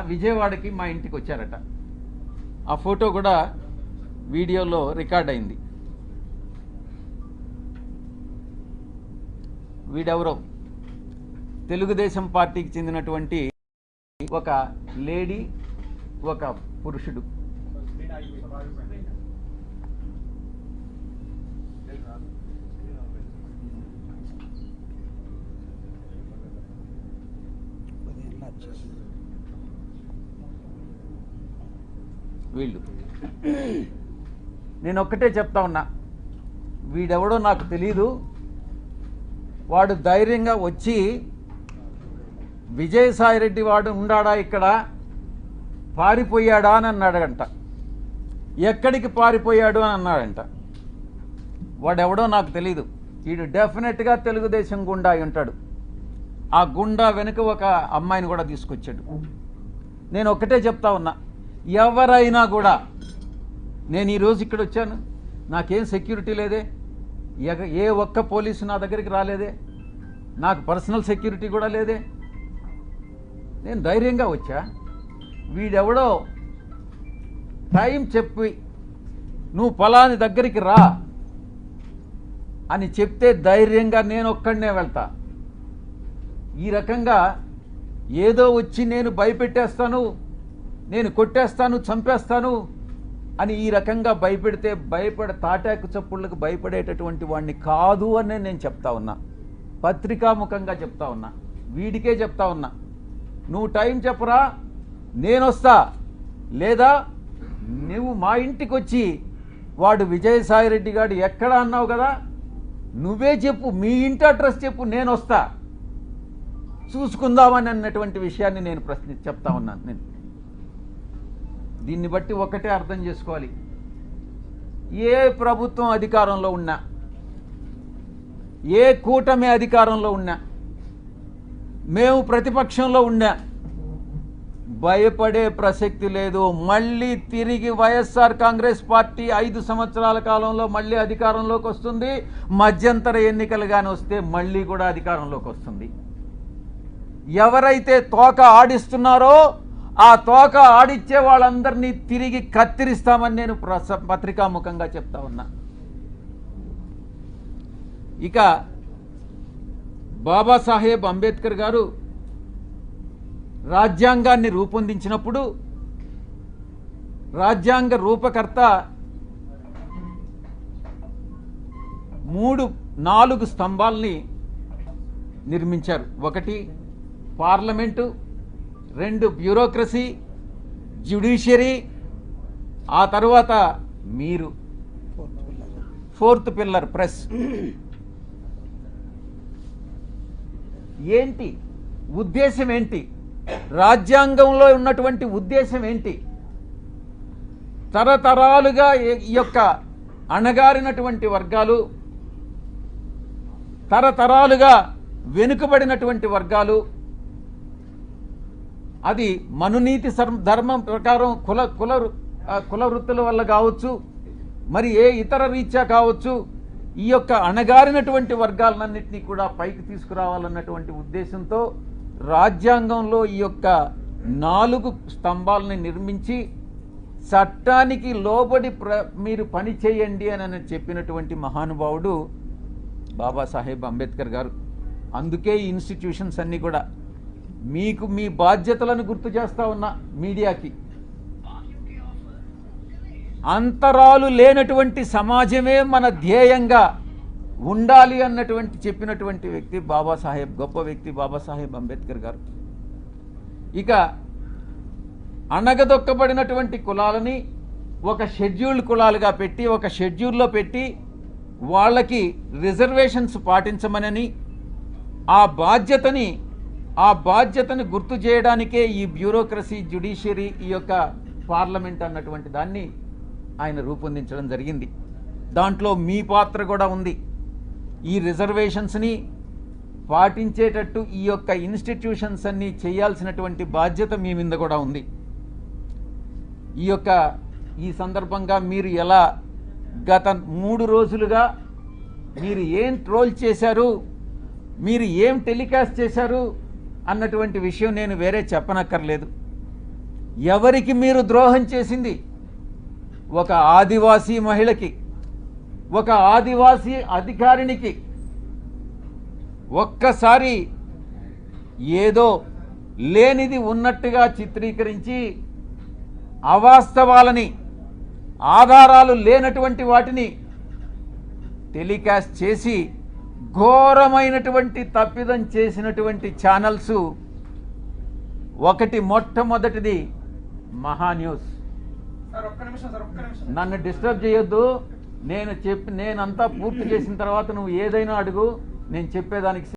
విజయవాడకి మా ఇంటికి వచ్చారట. ఆ ఫోటో కూడా వీడియోలో రికార్డ్ అయింది. వీడెవరో తెలుగుదేశం పార్టీకి చెందినటువంటి ఒక లేడీ, ఒక పురుషుడు. వీళ్ళు నేను ఒక్కటే చెప్తా ఉన్నా, వీడెవడో నాకు తెలీదు. వాడు ధైర్యంగా వచ్చి విజయసాయిరెడ్డి వాడు ఉండాడా ఇక్కడ, పారిపోయాడా అని అన్నాడంట. ఎక్కడికి పారిపోయాడు అని అన్నాడంట. వాడెవడో నాకు తెలీదు. వీడు డెఫినెట్గా తెలుగుదేశం గుండా అయి ఉంటాడు. ఆ గుండా వెనుక ఒక అమ్మాయిని కూడా తీసుకొచ్చాడు. నేను ఒక్కటే చెప్తా ఉన్నా, ఎవరైనా కూడా, నేను ఈరోజు ఇక్కడ వచ్చాను, నాకేం సెక్యూరిటీ లేదే, ఏ ఒక్క పోలీసు నా దగ్గరికి రాలేదే, నాకు పర్సనల్ సెక్యూరిటీ కూడా లేదే, నేను ధైర్యంగా వచ్చా. వీడెవడో టైం చెప్పి నువ్వు ఫలాని దగ్గరికి రా అని చెప్తే ధైర్యంగా నేను ఒక్కడనే వెళ్తా. ఈ రకంగా ఏదో వచ్చి నేను భయపెట్టేస్తాను, నేను కొట్టేస్తాను, చంపేస్తాను అని ఈ రకంగా భయపెడితే తాటాకు చప్పుళ్ళకు భయపడేటటువంటి వాడిని కాదు అని నేను చెప్తా ఉన్నా. పత్రికాముఖంగా చెప్తా ఉన్నా, వీడికే చెప్తా ఉన్నా. నువ్వు టైం చెప్పరా, నేను వస్తా. లేదా నువ్వు మా ఇంటికి వచ్చి వాడు విజయసాయిరెడ్డి గారు ఎక్కడ అన్నావు కదా, నువ్వే చెప్పు, మీ ఇంటి అడ్రస్ చెప్పు, నేను వస్తా, చూసుకుందామని అన్నటువంటి విషయాన్ని నేను చెప్తా ఉన్నాను. నేను దీన్ని బట్టి ఒకటే అర్థం చేసుకోవాలి, ఏ ప్రభుత్వం అధికారంలో ఉన్నా, ఏ కూటమి అధికారంలో ఉన్నా, మేము ప్రతిపక్షంలో ఉన్నా, భయపడే ప్రసక్తి లేదు. మళ్ళీ తిరిగి వైఎస్ఆర్ కాంగ్రెస్ పార్టీ 5 సంవత్సరాల కాలంలో మళ్ళీ అధికారంలోకి వస్తుంది. మధ్యంతర ఎన్నికలు కానీ వస్తే మళ్ళీ కూడా అధికారంలోకి వస్తుంది. ఎవరైతే తోక ఆడిస్తున్నారో ఆ తోక ఆడిచ్చే వాళ్ళందరినీ తిరిగి కత్తిరిస్తామని నేను పత్రికాముఖంగా చెప్తా ఉన్నా. ఇక బాబాసాహెబ్ అంబేద్కర్ గారు రాజ్యాంగాన్ని రూపొందించినప్పుడు రాజ్యాంగ రూపకర్త 4 స్తంభాల్ని నిర్మించారు. 1 పార్లమెంటు, 2 బ్యూరోక్రసీ, జ్యుడిషియరీ, ఆ తర్వాత మీరు 4th పిల్లర్ ప్రెస్. ఏంటి ఉద్దేశం, ఏంటి రాజ్యాంగంలో ఉన్నటువంటి ఉద్దేశం ఏంటి? తరతరాలుగా ఈ యొక్క అణగారినటువంటి వర్గాలు, తరతరాలుగా వెనుకబడినటువంటి వర్గాలు, అది మనునీతి ధర్మం ప్రకారం కుల వృత్తుల వల్ల కావచ్చు, మరి ఏ ఇతర రీత్యా కావచ్చు, ఈ యొక్క అణగారినటువంటి వర్గాలన్నింటినీ కూడా పైకి తీసుకురావాలన్నటువంటి ఉద్దేశంతో రాజ్యాంగంలో ఈ యొక్క 4 స్తంభాలని నిర్మించి చట్టానికి లోబడి మీరు పని చేయండి అని చెప్పినటువంటి మహానుభావుడు బాబాసాహెబ్ అంబేద్కర్ గారు. అందుకే ఈ ఇన్స్టిట్యూషన్స్ అన్నీ కూడా మీకు మీ బాధ్యతలను గుర్తు చేస్తా ఉన్నా. మీడియాకి అంతరాలు లేనటువంటి సమాజమే మన ధ్యేయంగా ఉండాలి అన్నటువంటి చెప్పినటువంటి వ్యక్తి గొప్ప వ్యక్తి బాబాసాహెబ్ అంబేద్కర్ గారు. ఇక అణగదొక్కబడినటువంటి కులాలని ఒక షెడ్యూల్డ్ కులాలుగా పెట్టి, ఒక షెడ్యూల్లో పెట్టి వాళ్ళకి రిజర్వేషన్స్ పాటించమనని, ఆ బాధ్యతని గుర్తు చేయడానికే ఈ బ్యూరోక్రసీ, జ్యుడిషియరీ, ఈ యొక్క పార్లమెంట్ అన్నటువంటి దాన్ని ఆయన రూపొందించడం జరిగింది. దాంట్లో మీ పాత్ర కూడా ఉంది. ఈ రిజర్వేషన్స్ని పాటించేటట్టు ఈ యొక్క ఇన్స్టిట్యూషన్స్ అన్నీ చేయాల్సినటువంటి బాధ్యత మీ మీద కూడా ఉంది. ఈ సందర్భంగా మీరు ఎలా గత 3 రోజులుగా మీరు ఏం ట్రోల్ చేశారు, మీరు ఏం టెలికాస్ట్ చేశారు అన్నటువంటి విషయం నేను వేరే చెప్పనక్కర్లేదు. ఎవరికి మీరు ద్రోహం చేసింది? ఒక ఆదివాసీ మహిళకి, ఒక ఆదివాసీ అధికారినికి. ఒక్కసారి ఏదో లేనిది ఉన్నట్టుగా చిత్రీకరించి అవాస్తవాలని, ఆధారాలు లేనటువంటి వాటిని టెలికాస్ట్ చేసి ఘోరమైనటువంటి తప్పిదం చేసినటువంటి ఛానల్స్ ఒకటి, మొట్టమొదటిది మహాన్యూస్. నన్ను డిస్టర్బ్ చేయొద్దు. నేనంతా పూర్తి చేసిన తర్వాత నువ్వు ఏదైనా అడుగు, నేను చెప్పేదానికి